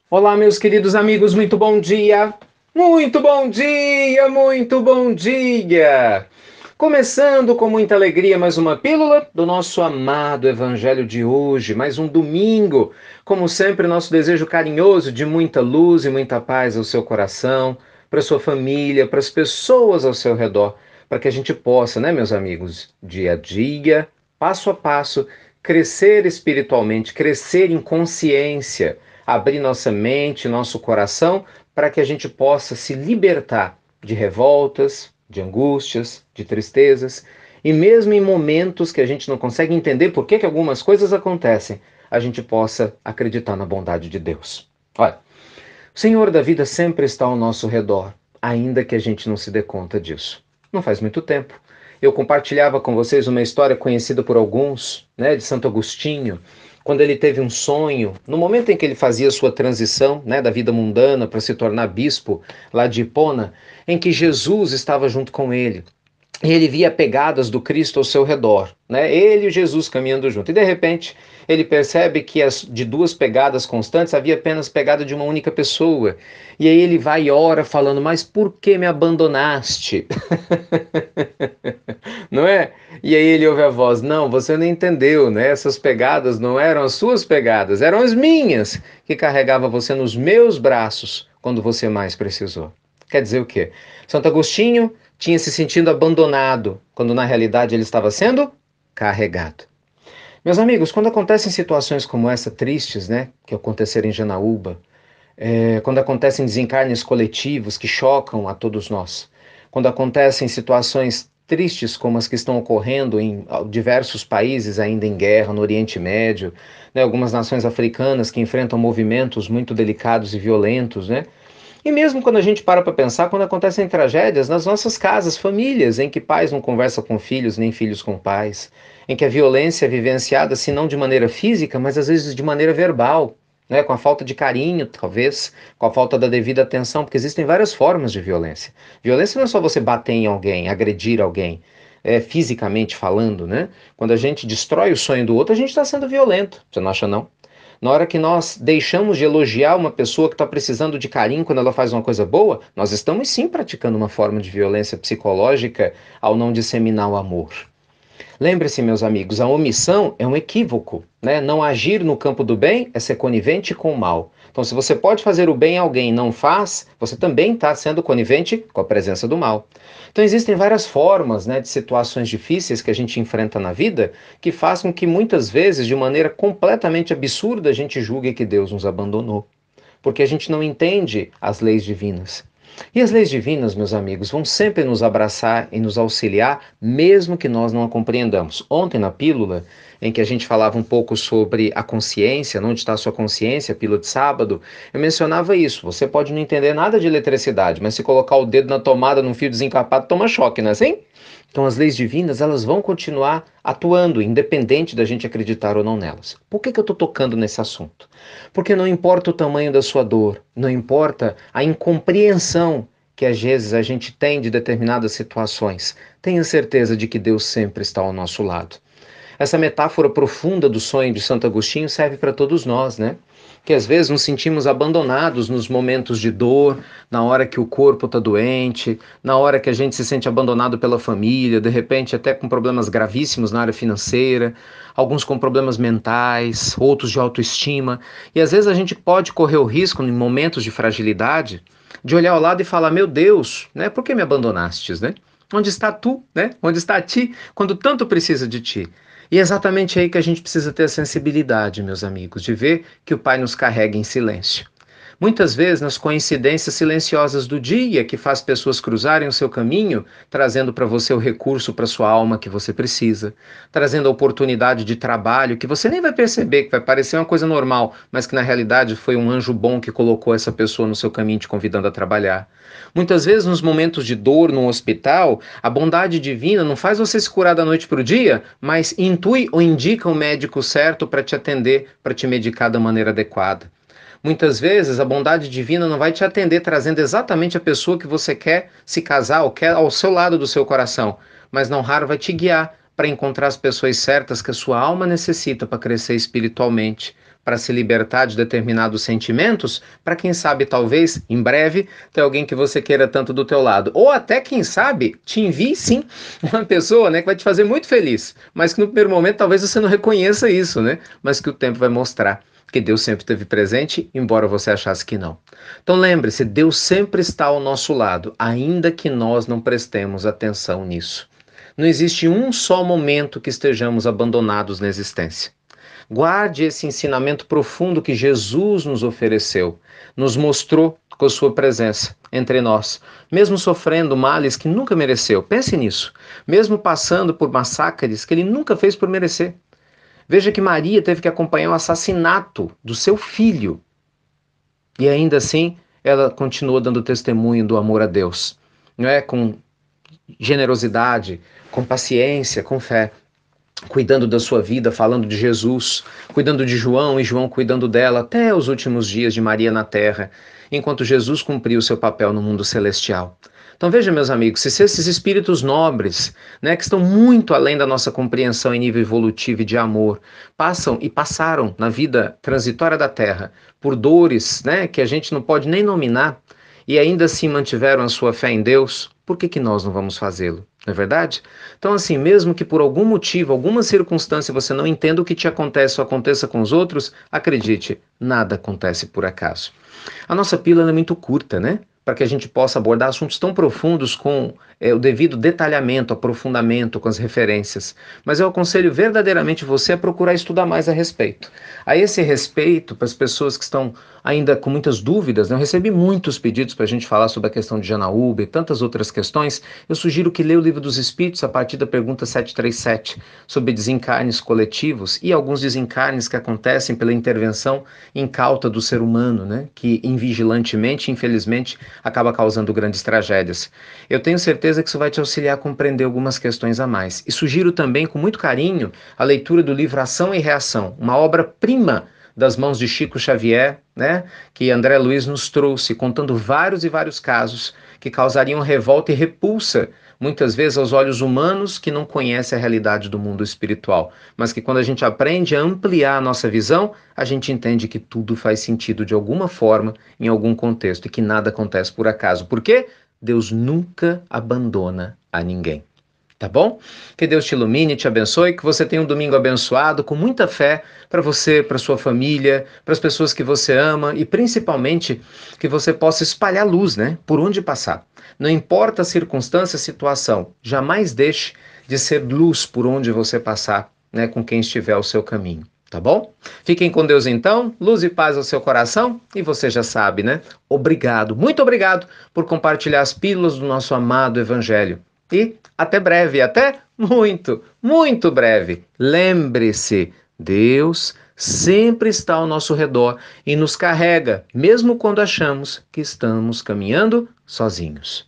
Olá, meus queridos amigos, muito bom dia! Muito bom dia, muito bom dia! Começando com muita alegria mais uma pílula do nosso amado Evangelho de hoje, mais um domingo. Como sempre, nosso desejo carinhoso de muita luz e muita paz ao seu coração, para sua família, para as pessoas ao seu redor, para que a gente possa, né, meus amigos, dia a dia, passo a passo, crescer espiritualmente, crescer em consciência, abrir nossa mente, nosso coração, para que a gente possa se libertar de revoltas, de angústias, de tristezas, e mesmo em momentos que a gente não consegue entender por que algumas coisas acontecem, a gente possa acreditar na bondade de Deus. Olha, o Senhor da vida sempre está ao nosso redor, ainda que a gente não se dê conta disso. Não faz muito tempo. Eu compartilhava com vocês uma história conhecida por alguns, né, de Santo Agostinho, quando ele teve um sonho, no momento em que ele fazia sua transição, né, da vida mundana para se tornar bispo lá de Hipona, em que Jesus estava junto com ele. E ele via pegadas do Cristo ao seu redor, né? Ele e Jesus caminhando junto. E de repente, ele percebe que de duas pegadas constantes havia apenas pegada de uma única pessoa. E aí ele vai e ora falando: "Mas por que me abandonaste?" Não é? E aí ele ouve a voz: "Não, você não entendeu, né? Essas pegadas não eram as suas pegadas, eram as minhas que carregava você nos meus braços quando você mais precisou." Quer dizer o quê? Santo Agostinho tinha se sentido abandonado, quando na realidade ele estava sendo carregado. Meus amigos, quando acontecem situações como essa, tristes, né, que aconteceram em Janaúba, quando acontecem desencarnes coletivos que chocam a todos nós, quando acontecem situações tristes como as que estão ocorrendo em diversos países ainda em guerra, no Oriente Médio, né, algumas nações africanas que enfrentam movimentos muito delicados e violentos, né? E mesmo quando a gente para pensar, quando acontecem tragédias nas nossas casas, famílias, em que pais não conversam com filhos, nem filhos com pais, em que a violência é vivenciada, se não de maneira física, mas às vezes de maneira verbal, né, com a falta de carinho, talvez, com a falta da devida atenção, porque existem várias formas de violência. Violência não é só você bater em alguém, agredir alguém, fisicamente falando, né? Quando a gente destrói o sonho do outro, a gente está sendo violento. Você não acha, não? Na hora que nós deixamos de elogiar uma pessoa que está precisando de carinho quando ela faz uma coisa boa, nós estamos sim praticando uma forma de violência psicológica ao não disseminar o amor. Lembre-se, meus amigos, a omissão é um equívoco, né? Não agir no campo do bem é ser conivente com o mal. Então, se você pode fazer o bem a alguém e não faz, você também está sendo conivente com a presença do mal. Então, existem várias formas, né, de situações difíceis que a gente enfrenta na vida que fazem com que muitas vezes, de maneira completamente absurda, a gente julgue que Deus nos abandonou. Porque a gente não entende as leis divinas. E as leis divinas, meus amigos, vão sempre nos abraçar e nos auxiliar, mesmo que nós não a compreendamos. Ontem, na pílula, em que a gente falava um pouco sobre a consciência, onde está a sua consciência, a pílula de sábado, eu mencionava isso. Você pode não entender nada de eletricidade, mas se colocar o dedo na tomada num fio desencapado, toma choque, não é assim? Então, as leis divinas, elas vão continuar atuando, independente da gente acreditar ou não nelas. Por que eu estou tocando nesse assunto? Porque não importa o tamanho da sua dor, não importa a incompreensão que às vezes a gente tem de determinadas situações, tenha certeza de que Deus sempre está ao nosso lado. Essa metáfora profunda do sonho de Santo Agostinho serve para todos nós, né? Que às vezes nos sentimos abandonados nos momentos de dor, na hora que o corpo está doente, na hora que a gente se sente abandonado pela família, de repente até com problemas gravíssimos na área financeira, alguns com problemas mentais, outros de autoestima. E às vezes a gente pode correr o risco, em momentos de fragilidade, de olhar ao lado e falar: meu Deus, né? Por que me abandonastes, né? Onde está tu, né? Onde está ti, quando tanto precisa de ti? E é exatamente aí que a gente precisa ter a sensibilidade, meus amigos, de ver que o Pai nos carrega em silêncio. Muitas vezes nas coincidências silenciosas do dia que faz pessoas cruzarem o seu caminho, trazendo para você o recurso para sua alma que você precisa, trazendo a oportunidade de trabalho que você nem vai perceber, que vai parecer uma coisa normal, mas que na realidade foi um anjo bom que colocou essa pessoa no seu caminho te convidando a trabalhar. Muitas vezes nos momentos de dor no hospital, a bondade divina não faz você se curar da noite para o dia, mas intui ou indica o médico certo para te atender, para te medicar da maneira adequada. Muitas vezes a bondade divina não vai te atender trazendo exatamente a pessoa que você quer se casar ou quer ao seu lado do seu coração, mas não raro vai te guiar para encontrar as pessoas certas que a sua alma necessita para crescer espiritualmente, para se libertar de determinados sentimentos, para quem sabe, talvez, em breve, ter alguém que você queira tanto do teu lado. Ou até, quem sabe, te envie, sim, uma pessoa, né, que vai te fazer muito feliz, mas que no primeiro momento talvez você não reconheça isso, né? Mas que o tempo vai mostrar que Deus sempre esteve presente, embora você achasse que não. Então lembre-se, Deus sempre está ao nosso lado, ainda que nós não prestemos atenção nisso. Não existe um só momento que estejamos abandonados na existência. Guarde esse ensinamento profundo que Jesus nos ofereceu, nos mostrou com a sua presença entre nós, mesmo sofrendo males que nunca mereceu. Pense nisso. Mesmo passando por massacres que ele nunca fez por merecer. Veja que Maria teve que acompanhar o assassinato do seu filho. E ainda assim, ela continua dando testemunho do amor a Deus. Não é? Com generosidade, com paciência, com fé. Cuidando da sua vida, falando de Jesus, cuidando de João e João cuidando dela até os últimos dias de Maria na terra, enquanto Jesus cumpriu o seu papel no mundo celestial. Então veja, meus amigos, se esses espíritos nobres, né, que estão muito além da nossa compreensão em nível evolutivo e de amor, passam e passaram na vida transitória da Terra por dores, né, que a gente não pode nem nominar, e ainda assim mantiveram a sua fé em Deus, por que nós não vamos fazê-lo? Não é verdade? Então, assim, mesmo que por algum motivo, alguma circunstância você não entenda o que te acontece ou aconteça com os outros, acredite, nada acontece por acaso. A nossa pílula é muito curta, né? Para que a gente possa abordar assuntos tão profundos com o devido detalhamento, aprofundamento, com as referências. Mas eu aconselho verdadeiramente você a procurar estudar mais a respeito. A esse respeito, para as pessoas que estão ainda com muitas dúvidas, né? Eu recebi muitos pedidos para a gente falar sobre a questão de Janaúba e tantas outras questões. Eu sugiro que leia o Livro dos Espíritos a partir da pergunta 737, sobre desencarnes coletivos e alguns desencarnes que acontecem pela intervenção incauta do ser humano, né? Que invigilantemente, infelizmente, acaba causando grandes tragédias. Eu tenho certeza que isso vai te auxiliar a compreender algumas questões a mais. E sugiro também, com muito carinho, a leitura do livro Ação e Reação, uma obra-prima das mãos de Chico Xavier, né, que André Luiz nos trouxe, contando vários e vários casos que causariam revolta e repulsa, muitas vezes aos olhos humanos que não conhecem a realidade do mundo espiritual, mas que quando a gente aprende a ampliar a nossa visão, a gente entende que tudo faz sentido de alguma forma, em algum contexto, e que nada acontece por acaso. Por quê? Deus nunca abandona a ninguém. Tá bom? Que Deus te ilumine, te abençoe, que você tenha um domingo abençoado, com muita fé para você, para sua família, para as pessoas que você ama e principalmente que você possa espalhar luz, né? Por onde passar. Não importa a circunstância, a situação, jamais deixe de ser luz por onde você passar, né? Com quem estiver ao seu caminho. Tá bom? Fiquem com Deus então, luz e paz ao seu coração e você já sabe, né? Obrigado, muito obrigado por compartilhar as pílulas do nosso amado Evangelho. E até breve, até muito, muito breve. Lembre-se, Deus sempre está ao nosso redor e nos carrega, mesmo quando achamos que estamos caminhando sozinhos.